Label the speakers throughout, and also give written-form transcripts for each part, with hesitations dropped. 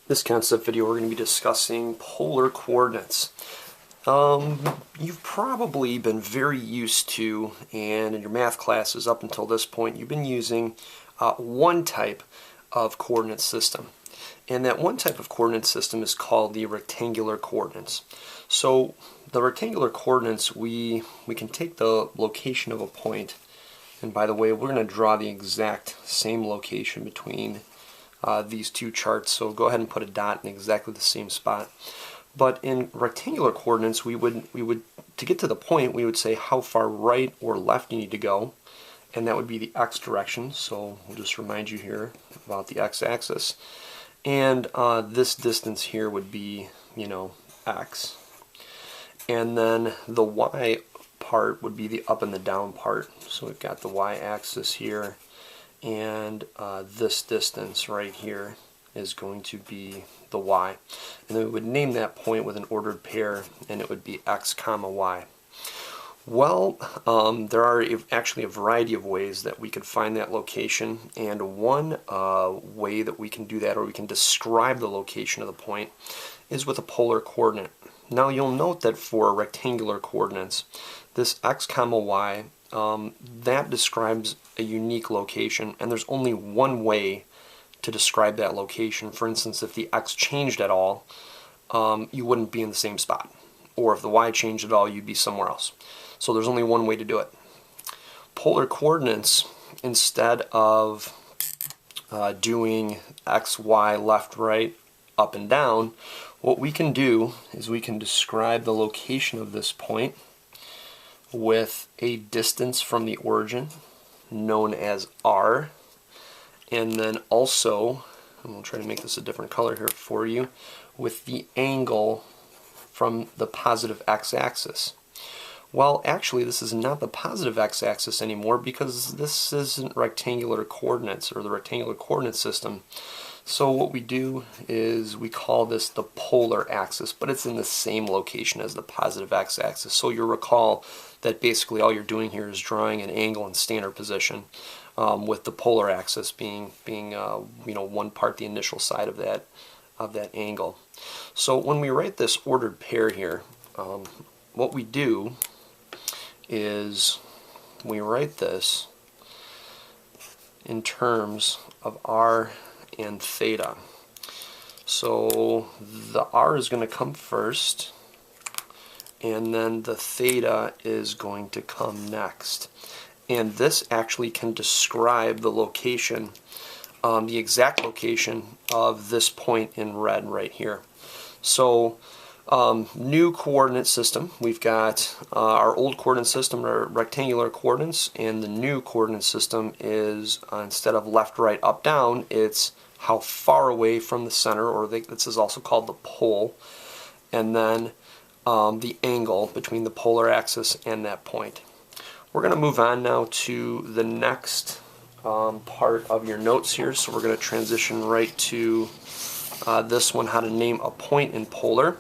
Speaker 1: This concept video we're going to be discussing polar coordinates. You've probably been very used to, and in your math classes up until this point, you've been using one type of coordinate system. And that one type of coordinate system is called the rectangular coordinates. So the rectangular coordinates, we can take the location of a point, and by the way, we're going to draw the exact same location between these two charts, so go ahead and put a dot in exactly the same spot. But in rectangular coordinates, we would to get to the point, we would say how far right or left you need to go, and that would be the x direction. So we'll just remind you here about the x-axis, and this distance here would be, x, and then the y part would be the up and the down part. So we've got the y-axis here, and this distance right here is going to be the y. And then we would name that point with an ordered pair, and it would be x comma y. Well, there are actually a variety of ways that we could find that location, and one way that we can do that, or we can describe the location of the point, is with a polar coordinate. Now you'll note that for rectangular coordinates, this x comma y, that describes a unique location, and there's only one way to describe that location. For instance, if the x changed at all, you wouldn't be in the same spot, or if the y changed at all, you'd be somewhere else. So there's only one way to do it. Polar coordinates, instead of doing x, y, left, right, up and down, what we can do is we can describe the location of this point with a distance from the origin known as r, and then also, and we'll try to make this a different color here for you, with the angle from the positive x-axis. Well, actually this is not the positive x-axis anymore, because this isn't rectangular coordinates, or the rectangular coordinate system. So what we do is we call this the polar axis, but it's in the same location as the positive x-axis. So you'll recall that basically all you're doing here is drawing an angle in standard position, with the polar axis being one part, the initial side of that angle. So when we write this ordered pair here, what we do is we write this in terms of r and theta. So the r is going to come first, and then the theta is going to come next. And this actually can describe the location, the exact location of this point in red right here. So new coordinate system, we've got our old coordinate system, our rectangular coordinates, and the new coordinate system is instead of left, right, up, down, it's how far away from the center, or this is also called the pole, and then the angle between the polar axis and that point. We're going to move on now to the next part of your notes here, so we're going to transition right to this one, how to name a point in polar.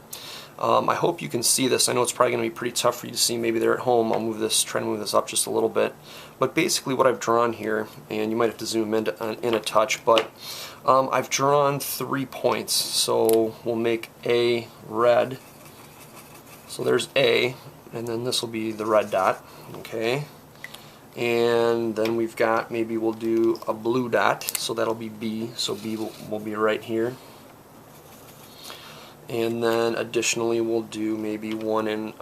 Speaker 1: I hope you can see this. I know it's probably going to be pretty tough for you to see maybe there at home. I'll try to move this up just a little bit. But basically what I've drawn here, and you might have to zoom in a touch, but I've drawn 3 points. So we'll make A red. So there's A, and then this will be the red dot, okay? And then we've got, maybe we'll do a blue dot, so that'll be B, so B will be right here. And then additionally we'll do maybe one in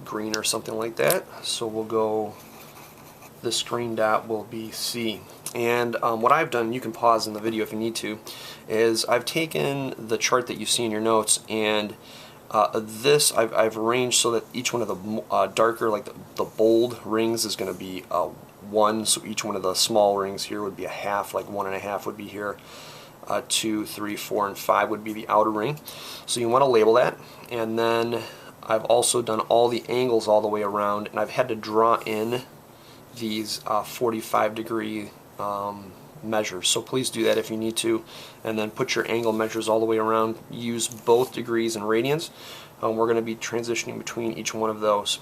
Speaker 1: green or something like that, so we'll go, this green dot will be C. And what I've done, you can pause in the video if you need to, is I've taken the chart that you see in your notes, and this I've arranged so that each one of the darker, like the bold rings, is going to be 1, so each one of the small rings here would be a half, like 1.5 would be here, 2, 3, 4, and 5 would be the outer ring. So you want to label that, and then I've also done all the angles all the way around, and I've had to draw in these 45-degree measures. So please do that if you need to, and then put your angle measures all the way around. Use both degrees and radians. We're going to be transitioning between each one of those.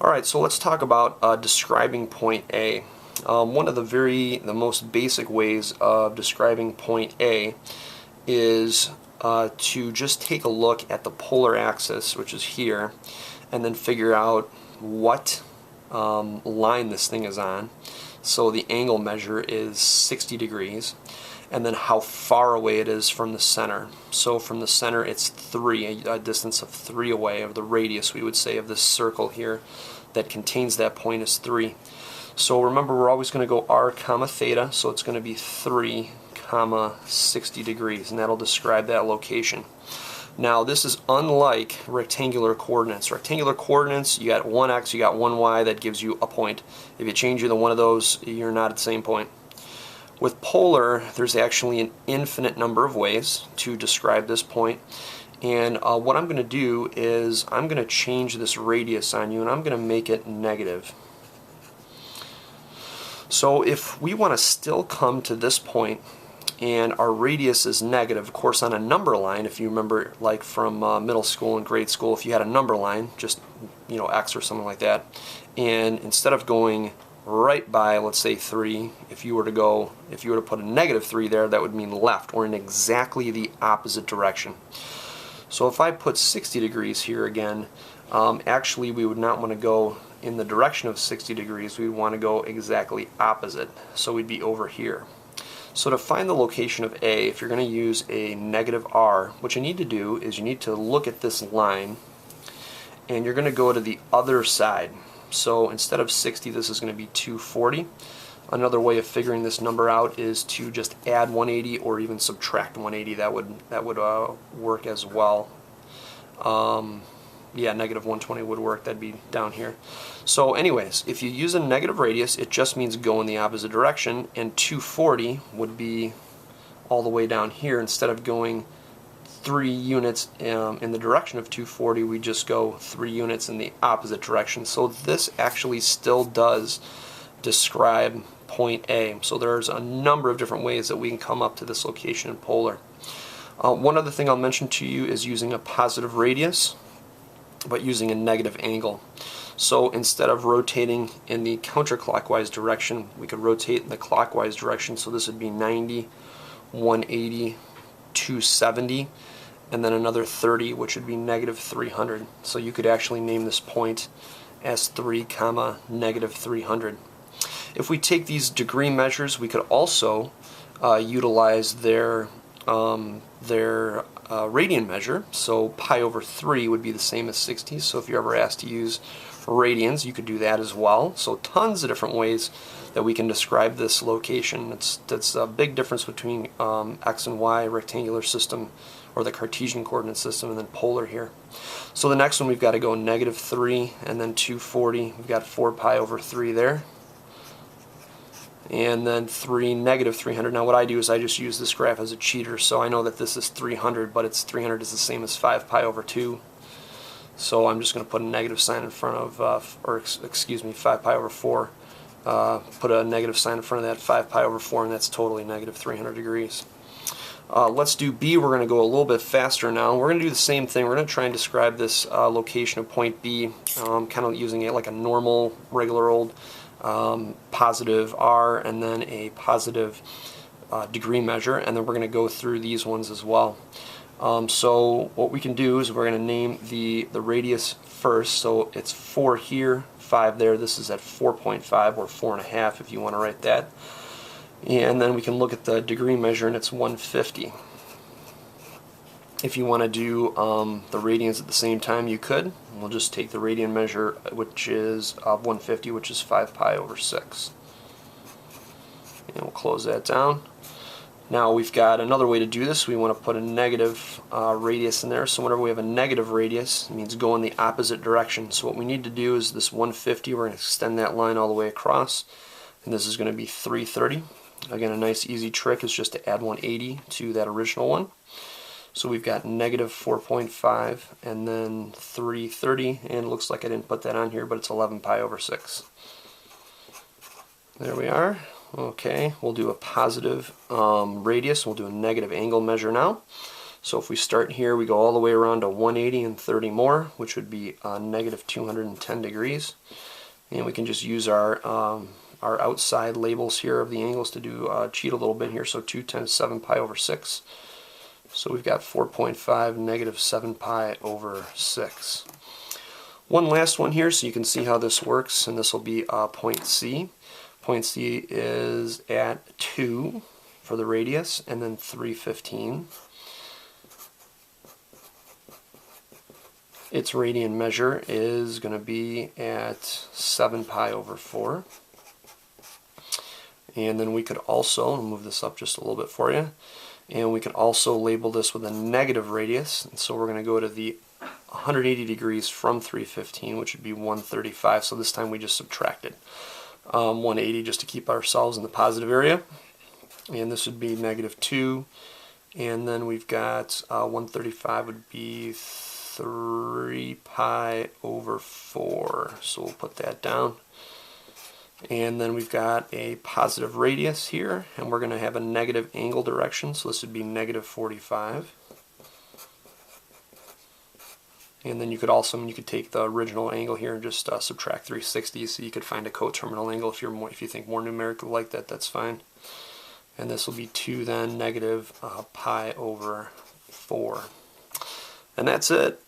Speaker 1: Alright, so let's talk about describing point A. One of the most basic ways of describing point A is to just take a look at the polar axis, which is here, and then figure out what line this thing is on. So the angle measure is 60 degrees, and then how far away it is from the center. So from the center it's 3, a distance of 3 away, of the radius, we would say, of this circle here that contains that point is 3. So remember, we're always going to go r comma theta, so it's going to be 3 comma 60 degrees, and that'll describe that location. Now this is unlike rectangular coordinates. Rectangular coordinates, you got one x, you got one y, that gives you a point. If you change either one of those, you're not at the same point. With polar, there's actually an infinite number of ways to describe this point. And what I'm going to do is I'm going to change this radius on you, and I'm going to make it negative. So if we want to still come to this point, and our radius is negative, of course on a number line, if you remember, like from middle school and grade school, if you had a number line, just, you know, x or something like that, and instead of going right by, let's say, 3, if you were to put a negative 3 there, that would mean left, or in exactly the opposite direction. So if I put 60 degrees here again, actually we would not want to go in the direction of 60 degrees, we would want to go exactly opposite, so we'd be over here. So to find the location of A, if you're going to use a negative r, what you need to do is you need to look at this line, and you're going to go to the other side. So instead of 60, this is going to be 240. Another way of figuring this number out is to just add 180 or even subtract 180. That would work as well. Yeah, negative 120 would work. That'd be down here. So anyways, if you use a negative radius, it just means go in the opposite direction, and 240 would be all the way down here. Instead of going 3 units in the direction of 240, we just go 3 units in the opposite direction. So this actually still does describe point A. So there's a number of different ways that we can come up to this location in polar. One other thing I'll mention to you is using a positive radius, but using a negative angle. So instead of rotating in the counterclockwise direction, we could rotate in the clockwise direction. So this would be 90, 180, 270, and then another 30, which would be negative 300. So you could actually name this point as 3 comma negative 300. If we take these degree measures, we could also utilize their radian measure. So pi over 3 would be the same as 60. So if you're ever asked to use radians, you could do that as well. So tons of different ways that we can describe this location. That's a big difference between x and y, rectangular system, or the Cartesian coordinate system, and then polar here. So the next one, we've got to go negative 3 and then 240. We've got 4 pi over 3 there. And then 3 negative 300. Now what I do is I just use this graph as a cheater, so I know that this is 300, but 300 is the same as 5 pi over 2. So I'm just going to put a negative sign in front of, 5 pi over 4. Put a negative sign in front of that, 5 pi over 4, and that's totally negative 300 degrees. Let's do B. We're going to go a little bit faster now. We're going to do the same thing. We're going to try and describe this location of point B, kind of using it like a normal, regular old positive r and then a positive degree measure, and then we're going to go through these ones as well. So what we can do is we're going to name the radius first. So it's 4 here, 5 there. This is at 4.5 or 4.5 if you want to write that. And then we can look at the degree measure, and it's 150. If you want to do the radians at the same time, you could. We'll just take the radian measure, which is 150, which is 5 pi over 6. And we'll close that down. Now we've got another way to do this. We want to put a negative radius in there. So whenever we have a negative radius, it means go in the opposite direction. So what we need to do is this 150, we're going to extend that line all the way across. And this is going to be 330. Again, a nice easy trick is just to add 180 to that original one. So we've got negative 4.5 and then 330, and it looks like I didn't put that on here, but it's 11 pi over 6. There we are. Okay, we'll do a positive radius. We'll do a negative angle measure now. So if we start here, we go all the way around to 180 and 30 more, which would be negative 210 degrees. And we can just use our outside labels here of the angles to do cheat a little bit here. So 2 times 7 pi over 6. So we've got 4.5 negative 7 pi over 6. One last one here so you can see how this works, and this will be point C. Point C is at 2 for the radius, and then 3/15. Its radian measure is going to be at 7 pi over 4. And then we could also, I'll move this up just a little bit for you, and we could also label this with a negative radius. And so we're going to go to the 180 degrees from 3/15, which would be 135. So this time we just subtracted 180 just to keep ourselves in the positive area. And this would be negative 2. And then we've got 135 would be 3 pi over 4. So we'll put that down. And then we've got a positive radius here, and we're going to have a negative angle direction, so this would be negative 45. And then you could take the original angle here and just subtract 360, so you could find a coterminal angle if you think more numerically like that, that's fine. And this will be 2 then, negative pi over 4. And that's it.